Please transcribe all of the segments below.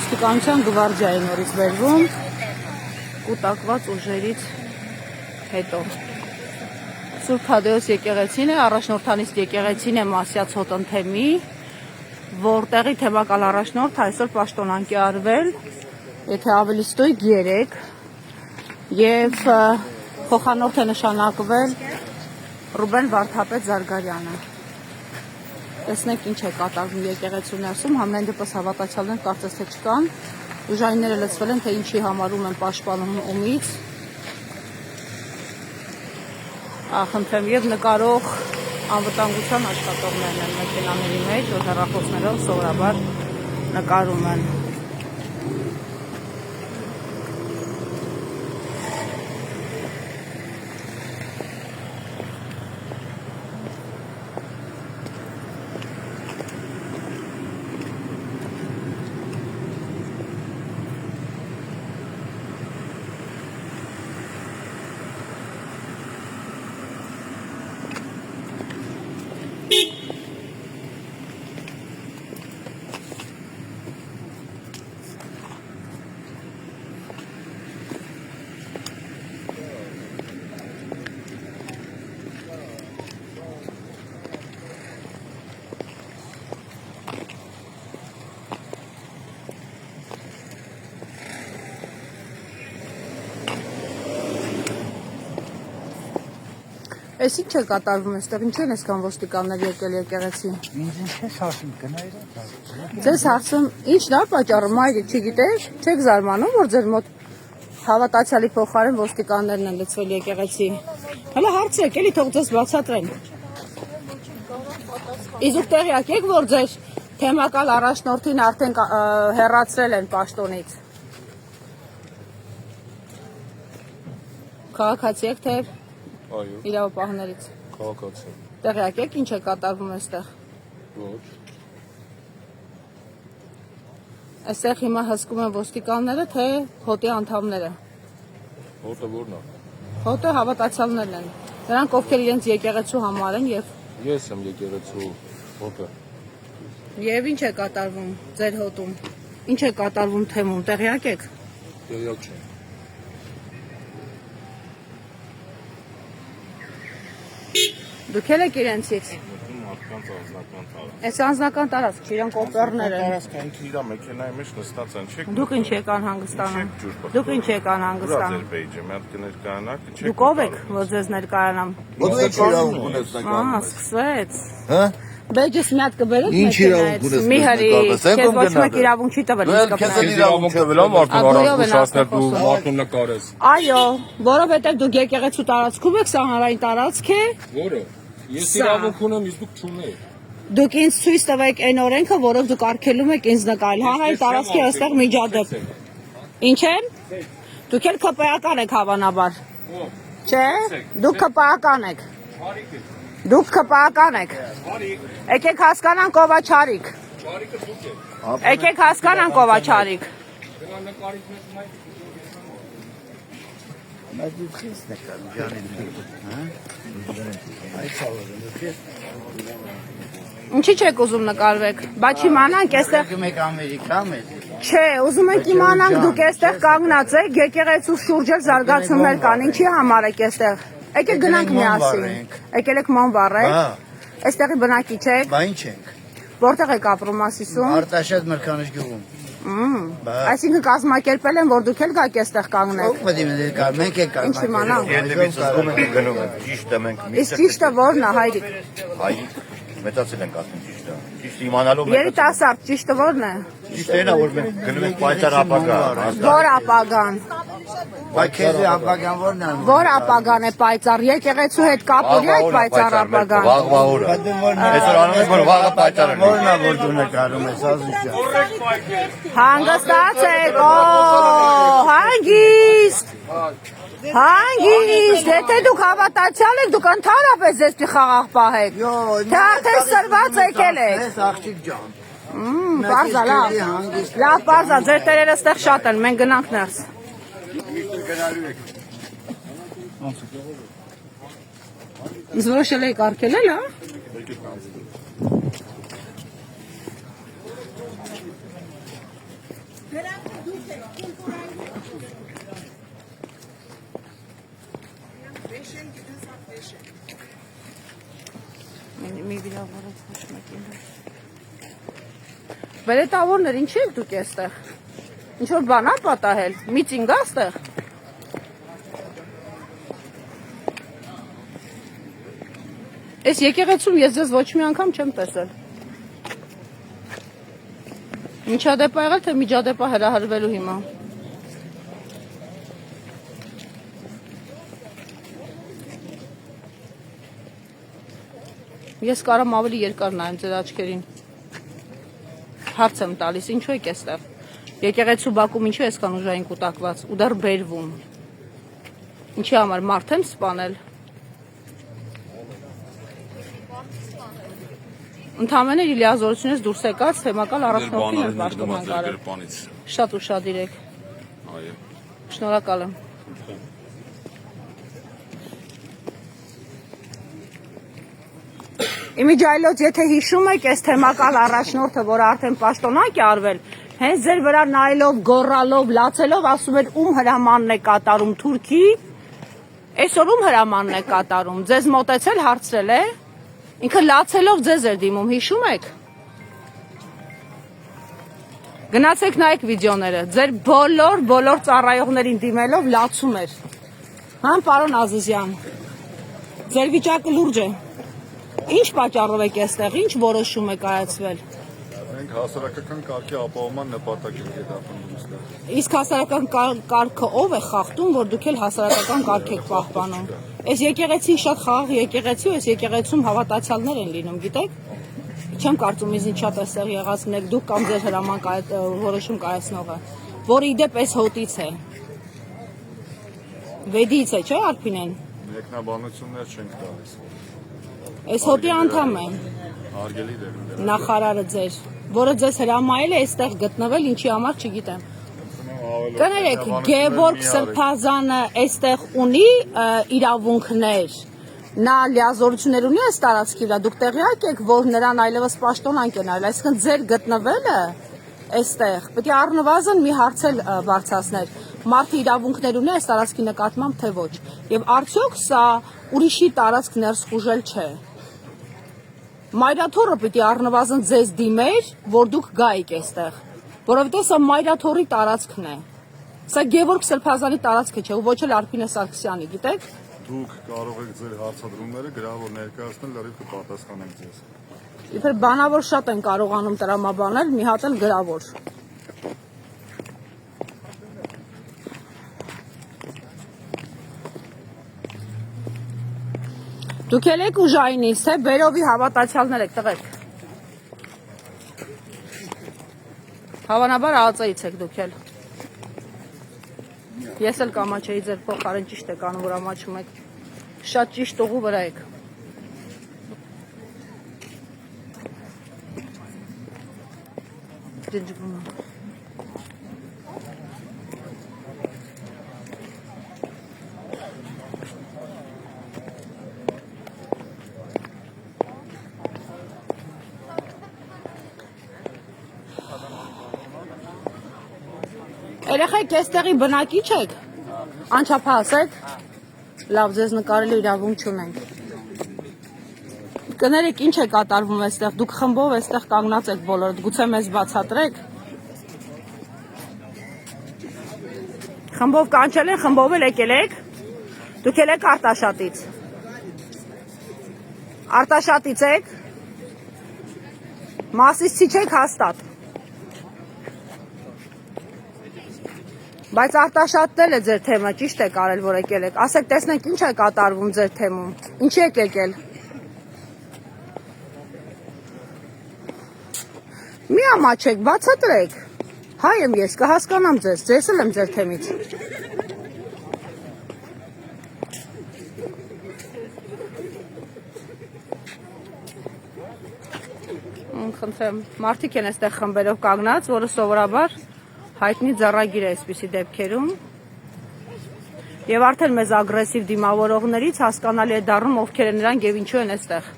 ոստիկանության գվարդիայի նորից բերվում կուտակված ուժերից հետո։ Սուրբ Թադեոս եկեղեցին է, առաջնորդանիստ եկեղեցին է Մասյաց Հոտնթեմի, որտեղի թեմակալ առաջնորդ այսօր պաշտոնանկի արվել, եթե ավելի ստույգ 3 եւ փոխանորդ է նշանակվել Ռուբեն Վարդապետ Զարգարյանը։ Տեսնենք ինչ է կատարվում եկեղեցու ներսում, համենայն դեպս հավատացյալներ կարծես թե չկան, ուժայինները լցվել են, թե ինչի համարում են պաշտպանում ումից։ Խնդրեմ եւ նկարող անվտանգության աշխատողներն են մեքենաների մեջ, որ հեռախոսներով սովորաբար նկարում են։ Էս ինչ է կատարվում այստեղ, ինչ են այսքան ոստիկաններ եկել եկեղեցի։ Ինձ ինչ ասում գնայր։ Ձեզ հարցում, ի՞նչն է պատճառը, մայրիկ չգիտես, չեք զարմանում, որ ձեր մոտ հավատացյալի փոխարեն ոստիկաններն են լցվել եկեղեցի։ Հələ հարցրեք, էլի թող ձեզ բացատրեն։ Իսկ տեղյակ եք, որ ձեր թեմակալ առաջնորդին արդեն հեռացրել են պաշտոնից։ Քաղաքացի եք թե Այո, իրավապահներից։ քաղաքացի։ Տեղյակ եք ինչ է կատարվում այստեղ։ Ոչ։ Այստեղ հիմա հսկում են ոստիկանները, թե հոտի անդամները։ Հոտը որն է։ Հոտը հավատացյալներն են։ Նրանք ովքեր իրենց եկեղեցու համար են եւ Ես եմ եկեղեցու հոտը։ Եվ ինչ է կատարվում ձեր հոտում։ Ինչ է կատարվում թեմում, տեղյակ եք։ Տեղյակ չեմ։ Դուք էլ եք իրենցից։ Մարդկանց անձնական տարածք։ Այս անձնական տարածք չի, իրանք օպերներ են։ Տարածքը ինքը իր մեքենայի մեջ նստած են, չեք։ Դուք ինչ եկան հանգստանում։ Դուք ինչ եկան հանգստանում։ Ձեր բեյջը մի հատ կներկայանաք, չեք։ Դուք ով եք, որ ձեզ ներկայանամ։ Ո՞վ է իրավունք ունես նկարում։ Սկսեց։ Հա? Բեջս մի հատ կբերեք Ինչ իրավունք ունես մի հրի, նկարում, քեզ ոչ մեկ իրավունք չի տվել Դու իսկապես։ քեզ իրավունք տվել եմ արդեն Ագույով են առանց արդեն դու խոսում։ մարդուն նկարես։ Այո, որովհետև դուք եկեղեցու տարածքում եք, սա հանրային տարածք է։ Որը։ Ես Սա։ իրավունք ունեմ, իսկ դուք չունեք։ Դուք ինձ ցույց տվեք այն օրենքը, որով դուք արգելում եք ինձ նկարել։ Հանրային տարածքի այստեղ միջադեպ։ Ինչ են։ Դուք էլ ԿՊԱ-ական եք հավանաբար։ Չէ՞։ Դուք ԿՊԱ-ական եք։ Դուք ԿՊԱ-ական եք։ Եկեք հասկանանք ով է Չարիկ։ Չարիկը դուք եք։ Եկեք հասկանանք ով է Չարիկ։ Դրա նկարից մեծ Բայց դու քեզ նկարում ջանին։ Հա? Այս ավելը Ինչի՞ չեք ուզում նկարվեք։ Բայց իմանանք այստեղ դու մեկ Ամերիկա մեծ։ Չէ, ուզում ենք իմանանք դուք այստեղ կանգնած եք, եկեղեցու շուրջ էլ զարգացումներ կան, ինչի համար եք այստեղ։ Եկեք գնանք միասին։ Եկել եք ման վառեք։ Հա, Այստեղի բնակիչ եք։ բա ինչ ենք։ Որտեղ եք ապրում Ասիսում։ Արտաշատ Մրգանիշ գյուղում։ Այսինքն կազմակերպել են, որ դուք էլ գաք այստեղ կանգնեք։ Ո՞վ պետք է ներկա, մենք ենք Ինչ իմանանք։ Ենդևից զգում ենք գնում ենք, ճիշտ է մենք Իսկ ճիշտը ո՞րն է, հայրիկ։ հայիկ մեծացել ենք ասում ճիշտ է։ Ճիշտ իմանալով Երիտասարդ, ճիշտը ո՞րն է։ ճիշտ է նա որ մենք գնում ենք պայծառ ապագա։ Որ ապագան։ Բայց քեզ ապագան որն է։ Որ ապագան է պայծառ, եկեղեցու հետ կապ ունի այդ պայծառ ապագան։ Վաղվա օրը։ Այսօր անում ենք որ վաղը պայծառ լինի։ Որն է որ դու նկարում ես ազուշա։ Հանգստացեք, հանգիստ։ Հանգիստ, եթե դուք հավատացյալ եք, դուք ընդհանրապես ձեզ պիտի խաղաղ պահեք։ Թե արդեն սրված եկել եք։ Ես աղջիկ ջան։ Պարզա, լավ։ Լավ, պարզա, ձեր տերերը ստեղ շատ են, մենք գնանք ներս։ Իսկ որոշել եք արգելել, հա։ Մի վիրավորած ոչ մեկին։ Բերետավորներ, ինչի եք դուք էստեղ։ Ինչ որ բան ա պատահել, միծինգ ա ստեղ։ Այս եկեղեցում ես ձեզ ոչ մի անգամ չեմ տեսել։ Միջադեպ ա եղել, թե միջադեպ ա հրահրվելու հիմա։ Ես կարամ ավելի երկար նայեմ ձեր աչքերին։ Հարց եմ տալիս, ինչու եք էստեղ։ Եկեղեցու բակում ինչու այսքան ուժային կուտակված ու դեռ բերվում։ Ինչի համար մարդ եմ սպանել։ Ընդհանրապես իր լիազորությունից դուրս եկած թեմակալ առաջնորդին եմ պաշտոնան կարել։ Շատ ուշադիր եք։ Այո։ Շնորհակալ եմ։ Իմիջայլոց, եթե հիշում եք, այս թեմակալ առաջնորդը, որ արդեն պաշտոնանկ է արվել, հենց ձեր վրա նայելով, գոռալով, լացելով, ասում էր ում հրամանն է կատարում Թուրքի, այսօր ում հրամանն է կատարում, ձեզ մոտեցել հարցրել է, ինքը լացելով ձեզ էր դիմում, հիշում եք։ Գնացեք նայեք վիդեոները, ձեր բոլոր ծառայողներին դիմելով լացում էր։ Համ պարոն Ազիզյան, ձեր վիճակը լուրջ է։ Ինչ պատճառով եք այստեղ, ինչ որոշում եք կայացվել։ Մենք հասարակական կարգի ապահովման նպատակով հետապնդում ստեղ։ Իսկ հասարակական կարգը ով է խախտում, որ դուք էլ հասարակական կարգ եք պահպանում։ Այս եկեղեցին շատ խաղաղ եկեղեցի ու այս եկեղեցում հավատացյալներ են լինում, գիտեք։ Չեմ կարծում ինձ շատ էստեղ եղածնեք դուք կամ ձեր հրաման որոշում կայացնողը, որը իդեպ այս հոտից է։ Վեդից է, չէ՞ Արփինեն։ Մեկնաբանություններ չենք տալիս։ Այս հոտի անդամ է Հարգելի դեր։ նախարարը ձեր, որը ձեզ հրամայել է այստեղ գտնվել, ինչի համար չգիտեմ։ Կներեք, Գևորգ Սրբազանը այստեղ ունի իրավունքներ, նա լիազորություններ ունի այս տարածքի վրա, դուք տեղյակ եք, որ նրան այլևս պաշտոնանկ են արել, այսինքն ձեր գտնվելը այստեղ պետք է առնվազն մի հարց էլ բարձրացնել, մարդը իրավունքներ ունի այս տարածքի նկատմամբ, թե ոչ, եւ արդյոք սա ուրիշի տարածք ներս խուժել չէ։ Մայրաթորը պիտի առնվազն ձեզ դիմեր, որ դուք գայիք այստեղ, որովհետև սա Մայրաթորի տարածքն է։ Սա Գևորգ Սրբազանի տարածքը չէ, ու ոչ էլ Արփինե Սարգսյանի, գիտեք։ Դուք կարող եք ձեր հարցադրումները գրավոր ներկայացնել, լրիվ կպատասխանենք ձեզ։ Իբր բանավոր շատ են կարողանում տրամաբանել, մի հատ էլ գրավոր։ Դուք էլ եք ուժայինից, թե բերովի հավատացյալներ եք, տղեկ։ Հավանաբար ԱԱԾ-ից եք դուք էլ։ Ես էլ կամաչեի ձեր փոխարեն ճիշտ եք անում, որ ամաչում եք։ Շատ ճիշտ ուղու վրա եք։ Ջնջվում եմ։ Երեխեք, այստեղի բնակիչ եք, անչափահաս եք, լավ ձեզ նկարելու իրավունք չունենք։ Կներեք, ինչ է կատարվում այստեղ, դուք խմբով այստեղ կանգնած եք բոլորդ, գուցե մեզ բացատրեք։ Խմբով կանչել են, խմբով էլ եկել եք, դուք էլ եք Արտաշատից։ Արտաշատից եք, Մասիսցի չեք հաստատ։ Բայց Արտաշատն է ձեր թեմը, ճիշտ եք արել, որ եկել եք։ Ասեք, տեսնենք ինչ է կատարվում ձեր թեմում, ինչի եք եկել։ Մի ամաչեք, բացատրեք։ Հայ եմ ես, կհասկանամ ձեզ, ձեզ էլ եմ ձեր թեմից։ Խնդրեմ, մարդիկ են այստեղ խմբերով կանգնած, որը սովորաբար հայտնի ձեռագիր է այսպիսի դեպքերում եւ արդեն մեզ ագրեսիվ դիմավորողներից հասկանալի է դառնում ովքեր են նրանք եւ ինչու են այստեղ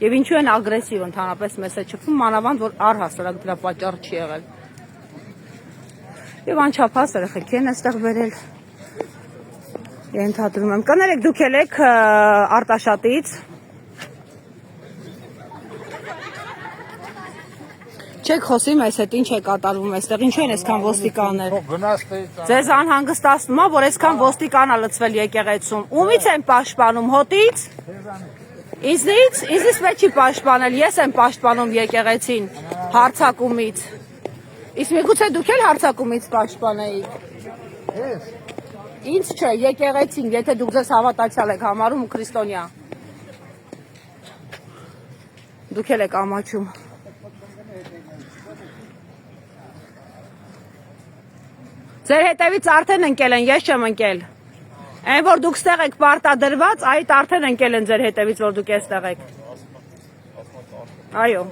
եւ ինչու են ագրեսիվ ընդհանրապես մեզ է չփում մանավանդ որ առհասարակ դրա պատճառը չի եղել Եվ անչափահաս երեխեք են այստեղ բերել։ Ենթադրում եմ։ Կներեք դուք եք Արտաշատից։ Չեք խոսի մեզ հետ ինչ է կատարվում այստեղ, ինչու են այսքան ոստիկաններ։ Ձեզ անհանգստացնում է, որ այսքան ոստիկան է լցվել եկեղեցում։ Ումից են պաշտպանում, հոտից։ Ինձնից պետք չի պաշտպանել, ես եմ պաշտպանում եկեղեցին հարձակումից։ Իսկ միգուցե դուք էլ հարձակումից պաշտպանեիք։ Ինձ չէ, եկեղեցին, եթե դուք ձեզ հավատացյալ եք համարում ու քրիստոնյա։ Դուք էլ եք ամաչում։ Ձեր հետևից արդեն ընկել են, ես չեմ ընկել։ Այն որ դուք ստեղ եք պարտադրված, այդ արդեն ընկել են ձեր հետևից, որ դուք էստեղ եք։ Այո։